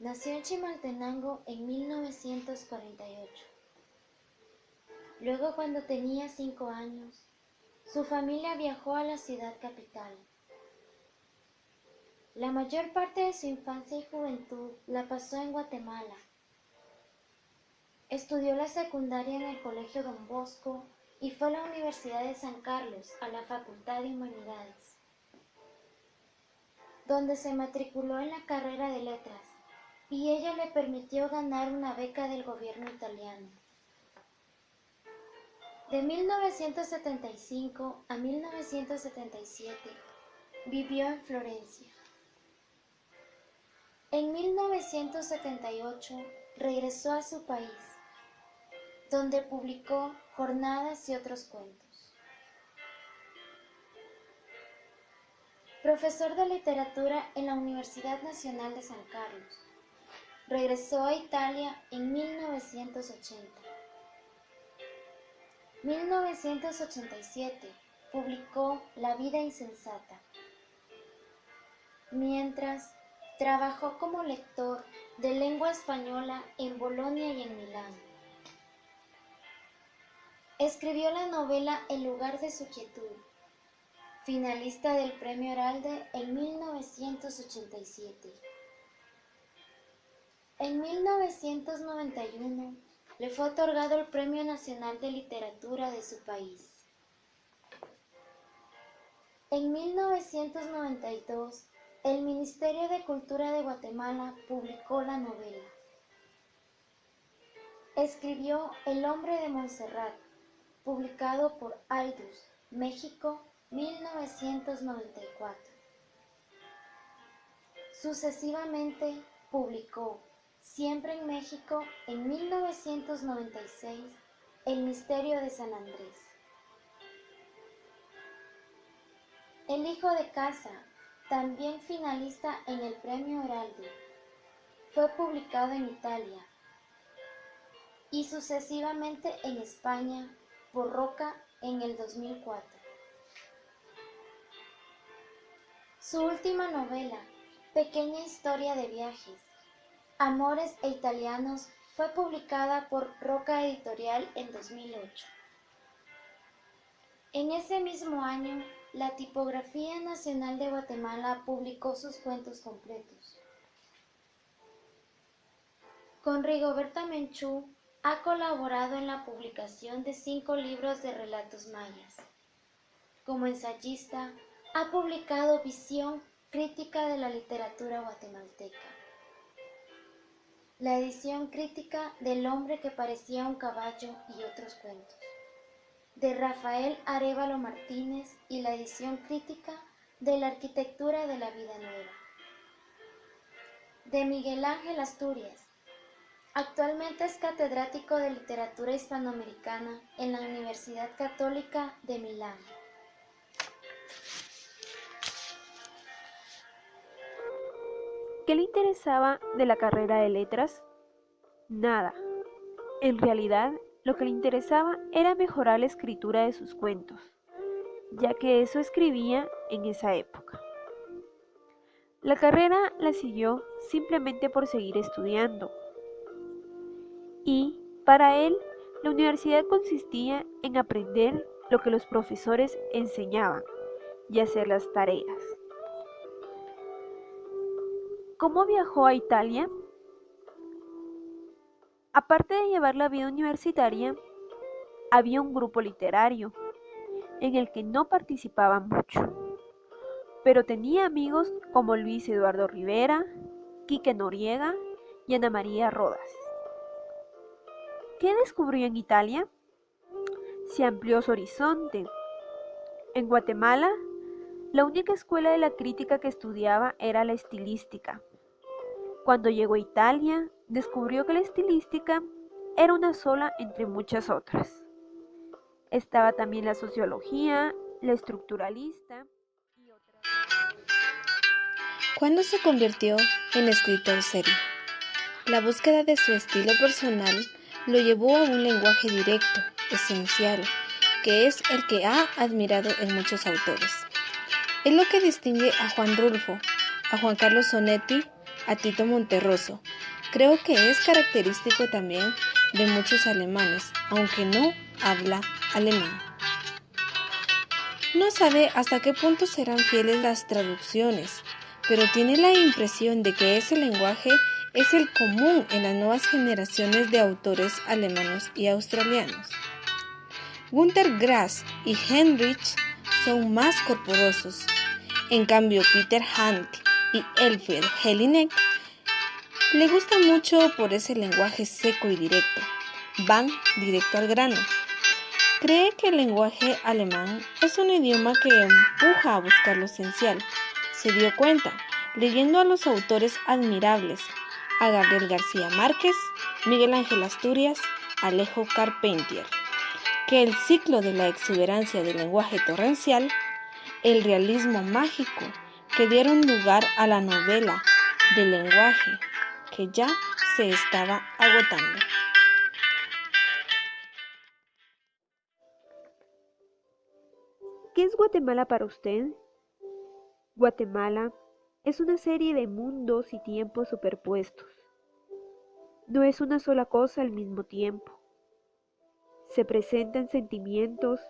Nació en Chimaltenango en 1948. Luego, cuando tenía 5 años, su familia viajó a la ciudad capital. La mayor parte de su infancia y juventud la pasó en Guatemala. Estudió la secundaria en el Colegio Don Bosco y fue a la Universidad de San Carlos, a la Facultad de Humanidades, donde se matriculó en la carrera de Letras, y ella le permitió ganar una beca del gobierno italiano. De 1975 a 1977 vivió en Florencia. En 1978 regresó a su país, donde publicó Jornadas y otros cuentos. Profesor de literatura en la Universidad Nacional de San Carlos, regresó a Italia en 1980. 1987 publicó La vida insensata, mientras trabajó como lector de lengua española en Bolonia y en Milán. Escribió la novela El lugar de su quietud, finalista del Premio Heralde en 1987. En 1991 le fue otorgado el Premio Nacional de Literatura de su país. En 1992, el Ministerio de Cultura de Guatemala publicó la novela. Escribió El hombre de Montserrat, publicado por Aldus, México, 1994. Sucesivamente publicó Siempre en México en 1996, El misterio de San Andrés. El hijo de casa, también finalista en el Premio Heralde, fue publicado en Italia y sucesivamente en España por Roca en el 2004. Su última novela, Pequeña historia de viajes, Amores e italianos, fue publicada por Roca Editorial en 2008. En ese mismo año, la Tipografía Nacional de Guatemala publicó sus cuentos completos. Con Rigoberta Menchú ha colaborado en la publicación de 5 libros de relatos mayas. Como ensayista, ha publicado Visión crítica de la literatura guatemalteca, la edición crítica del hombre que parecía un caballo y otros cuentos, de Rafael Arévalo Martínez, y la edición crítica de la arquitectura de la vida nueva, de Miguel Ángel Asturias. Actualmente es catedrático de literatura hispanoamericana en la Universidad Católica de Milán. ¿Qué le interesaba de la carrera de letras? Nada. En realidad, lo que le interesaba era mejorar la escritura de sus cuentos, ya que eso escribía en esa época. La carrera la siguió simplemente por seguir estudiando. Y, para él, la universidad consistía en aprender lo que los profesores enseñaban y hacer las tareas. ¿Cómo viajó a Italia? Aparte de llevar la vida universitaria, había un grupo literario en el que no participaba mucho, pero tenía amigos como Luis Eduardo Rivera, Quique Noriega y Ana María Rodas. ¿Qué descubrió en Italia? Se amplió su horizonte. En Guatemala, la única escuela de la crítica que estudiaba era la estilística. Cuando llegó a Italia, descubrió que la estilística era una sola entre muchas otras. Estaba también la sociología, la estructuralista y otras. ¿Cuándo se convirtió en escritor serio? La búsqueda de su estilo personal lo llevó a un lenguaje directo, esencial, que es el que ha admirado en muchos autores. Es lo que distingue a Juan Rulfo, a Juan Carlos Onetti, a Tito Monterroso Creo que es característico también de muchos alemanes, aunque no habla alemán. No sabe hasta qué punto serán fieles las traducciones, pero tiene la impresión de que ese lenguaje es el común en las nuevas generaciones de autores alemanes y australianos. Günter Grass y Heinrich son más corporosos. En cambio, Peter Hunt y Elfriede Jelinek le gusta mucho por ese lenguaje seco y directo. Van directo al grano. Cree que el lenguaje alemán es un idioma que empuja a buscar lo esencial. Se dio cuenta, leyendo a los autores admirables, a Gabriel García Márquez, Miguel Ángel Asturias, Alejo Carpentier, que el ciclo de la exuberancia del lenguaje torrencial, el realismo mágico que dieron lugar a la novela del lenguaje, que ya se estaba agotando. ¿Qué es Guatemala para usted? Guatemala es una serie de mundos y tiempos superpuestos. No es una sola cosa al mismo tiempo. Se presentan sentimientos,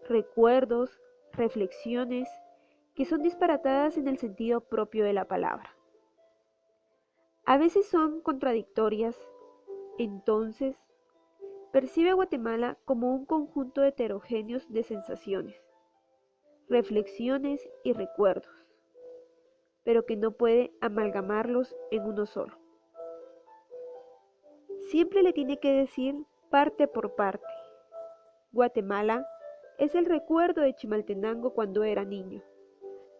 recuerdos, reflexiones que son disparatadas en el sentido propio de la palabra. A veces son contradictorias, entonces percibe a Guatemala como un conjunto heterogéneo de sensaciones, reflexiones y recuerdos, pero que no puede amalgamarlos en uno solo. Siempre le tiene que decir parte por parte. Guatemala es el recuerdo de Chimaltenango cuando era niño,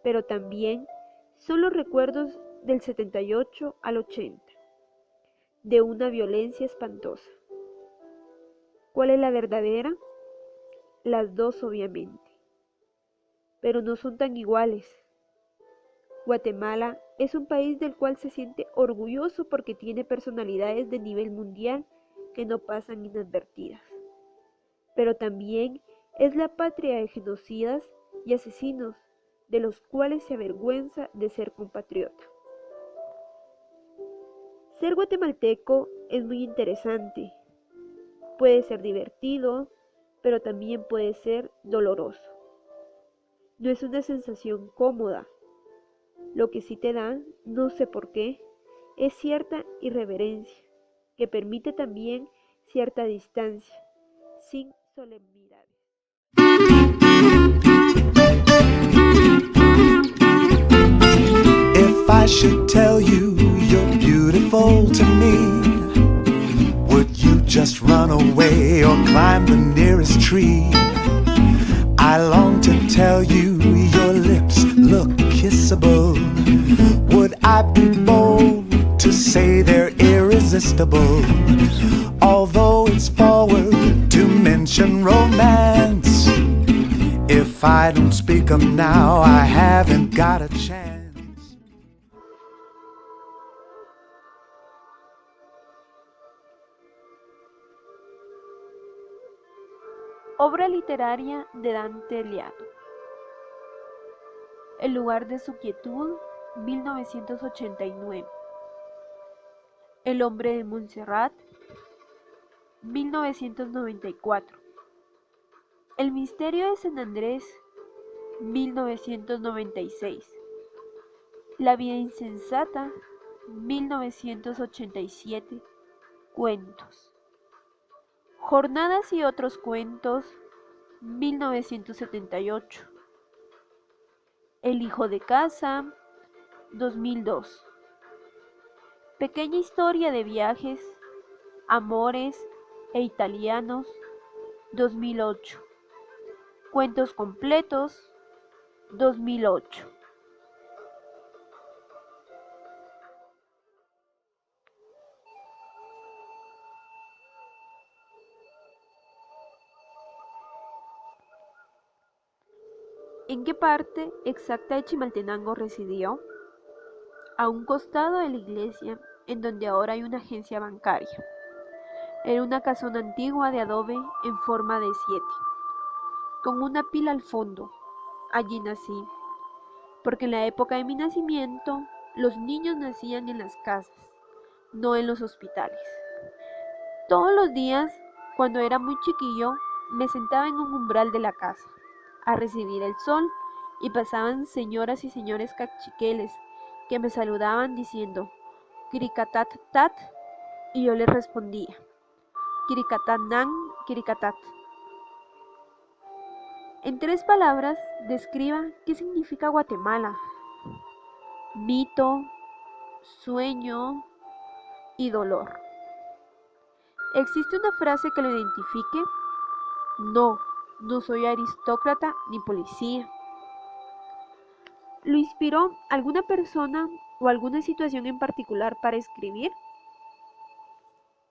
pero también son los recuerdos del 78 al 80, de una violencia espantosa. ¿Cuál es la verdadera? Las dos, obviamente, pero no son tan iguales. Guatemala es un país del cual se siente orgulloso porque tiene personalidades de nivel mundial que no pasan inadvertidas, pero también es la patria de genocidas y asesinos de los cuales se avergüenza de ser compatriota. Ser guatemalteco es muy interesante. Puede ser divertido, pero también puede ser doloroso. No es una sensación cómoda. Lo que sí te da, no sé por qué, es cierta irreverencia, que permite también cierta distancia, sin solemnidades. If I should tell you you're beautiful to me, would you just run away or climb the nearest tree? I long to tell you your lips look kissable. Would I be bold to say they're irresistible? Although it's forward to mention romance, if I don't speak 'em now, I haven't got a chance. Obra literaria de Dante Liato. El lugar de su quietud, 1989. El hombre de Montserrat, 1994. El misterio de San Andrés, 1996. La vida insensata, 1987. Cuentos. Jornadas y otros cuentos, 1978. El hijo de casa, 2002. Pequeña historia de viajes, amores e italianos, 2008. Cuentos completos, 2008. ¿En qué parte exacta de Chimaltenango residió? A un costado de la iglesia, en donde ahora hay una agencia bancaria. Era una casona antigua de adobe en forma de 7, con una pila al fondo. Allí nací, porque en la época de mi nacimiento, los niños nacían en las casas, no en los hospitales. Todos los días, cuando era muy chiquillo, me sentaba en un umbral de la casa a recibir el sol y pasaban señoras y señores cachiqueles que me saludaban diciendo "Kiricatat tat" y yo les respondía "Kiricatat nan, Kiricatat". En 3 palabras describa qué significa Guatemala: mito, sueño y dolor. ¿Existe una frase que lo identifique? No, no soy aristócrata ni policía. ¿Lo inspiró alguna persona o alguna situación en particular para escribir?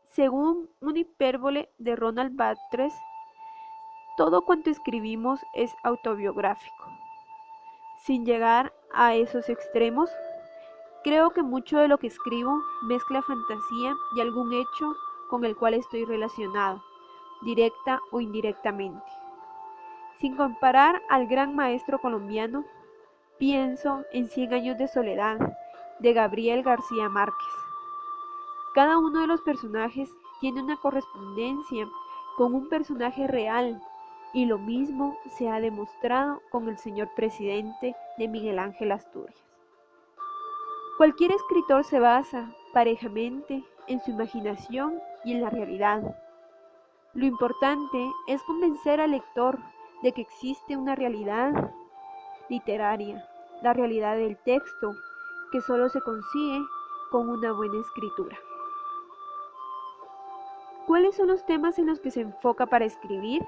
Según una hipérbole de Ronald Barthes, todo cuanto escribimos es autobiográfico. Sin llegar a esos extremos, creo que mucho de lo que escribo mezcla fantasía y algún hecho con el cual estoy relacionado, directa o indirectamente. Sin comparar al gran maestro colombiano, pienso en 100 años de soledad, de Gabriel García Márquez. Cada uno de los personajes tiene una correspondencia con un personaje real, y lo mismo se ha demostrado con el señor presidente de Miguel Ángel Asturias. Cualquier escritor se basa parejamente en su imaginación y en la realidad. Lo importante es convencer al lector de que existe una realidad literaria, la realidad del texto, que solo se consigue con una buena escritura. ¿Cuáles son los temas en los que se enfoca para escribir?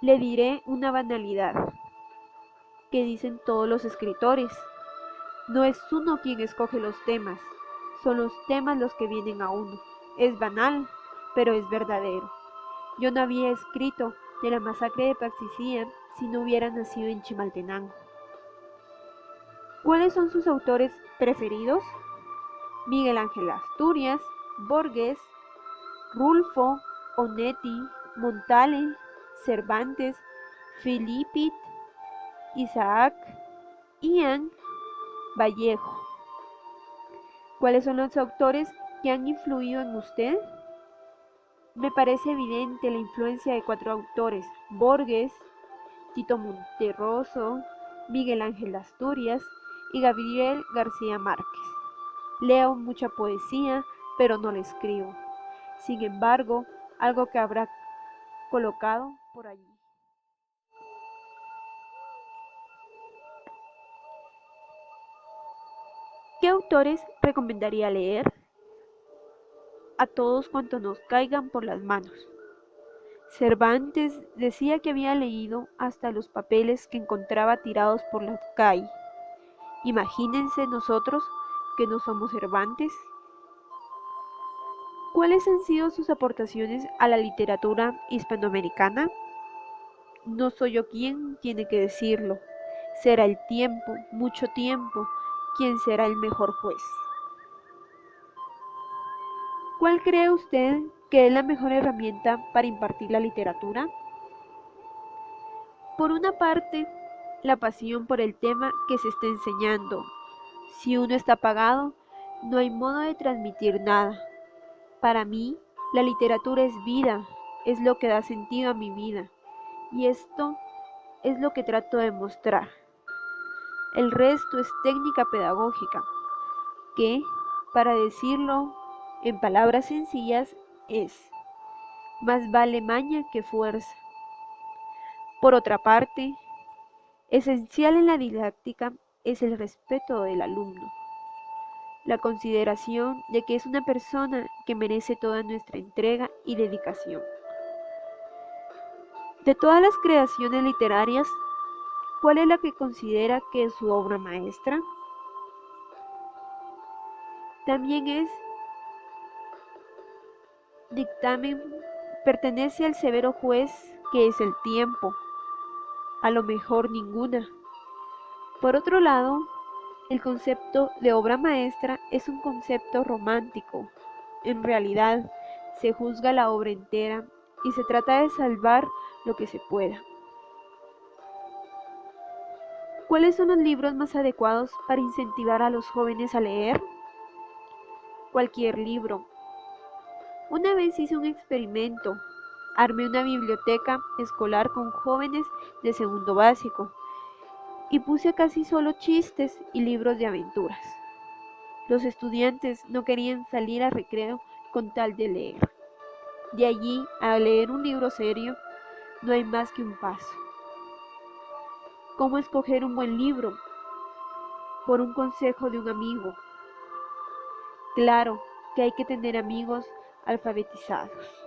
Le diré una banalidad que dicen todos los escritores. No es uno quien escoge los temas, son los temas los que vienen a uno. Es banal, pero es verdadero. Yo no había escrito de la masacre de Paxicía si no hubiera nacido en Chimaltenango. ¿Cuáles son sus autores preferidos? Miguel Ángel Asturias, Borges, Rulfo, Onetti, Montale, Cervantes, Philippid, Isaac, Ian, Vallejo. ¿Cuáles son los autores que han influido en usted? Me parece evidente la influencia de 4 autores: Borges, Tito Monterroso, Miguel Ángel Asturias y Gabriel García Márquez. Leo mucha poesía, pero no la escribo. Sin embargo, algo que habrá colocado por allí. ¿Qué autores recomendaría leer? A todos cuantos nos caigan por las manos. Cervantes decía que había leído hasta los papeles que encontraba tirados por la calle. Imagínense nosotros que no somos Cervantes. ¿Cuáles han sido sus aportaciones a la literatura hispanoamericana? No soy yo quien tiene que decirlo. Será el tiempo, mucho tiempo, quien será el mejor juez. ¿Cuál cree usted que es la mejor herramienta para impartir la literatura? Por una parte, la pasión por el tema que se está enseñando. Si uno está apagado, no hay modo de transmitir nada. Para mí, la literatura es vida, es lo que da sentido a mi vida, y esto es lo que trato de mostrar. El resto es técnica pedagógica, que, para decirlo en palabras sencillas, es: más vale maña que fuerza. Por otra parte, esencial en la didáctica es el respeto del alumno, la consideración de que es una persona que merece toda nuestra entrega y dedicación. De todas las creaciones literarias, ¿cuál es la que considera que es su obra maestra? También es dictamen, pertenece al severo juez que es el tiempo, a lo mejor ninguna. Por otro lado, el concepto de obra maestra es un concepto romántico. En realidad, se juzga la obra entera y se trata de salvar lo que se pueda. ¿Cuáles son los libros más adecuados para incentivar a los jóvenes a leer? cualquier libro. Una vez hice un experimento. Armé una biblioteca escolar con jóvenes de segundo básico y puse casi solo chistes y libros de aventuras. Los estudiantes no querían salir a recreo con tal de leer. De allí a leer un libro serio no hay más que un paso. ¿Cómo escoger un buen libro? Por un consejo de un amigo. Claro que hay que tener amigos alfabetizados.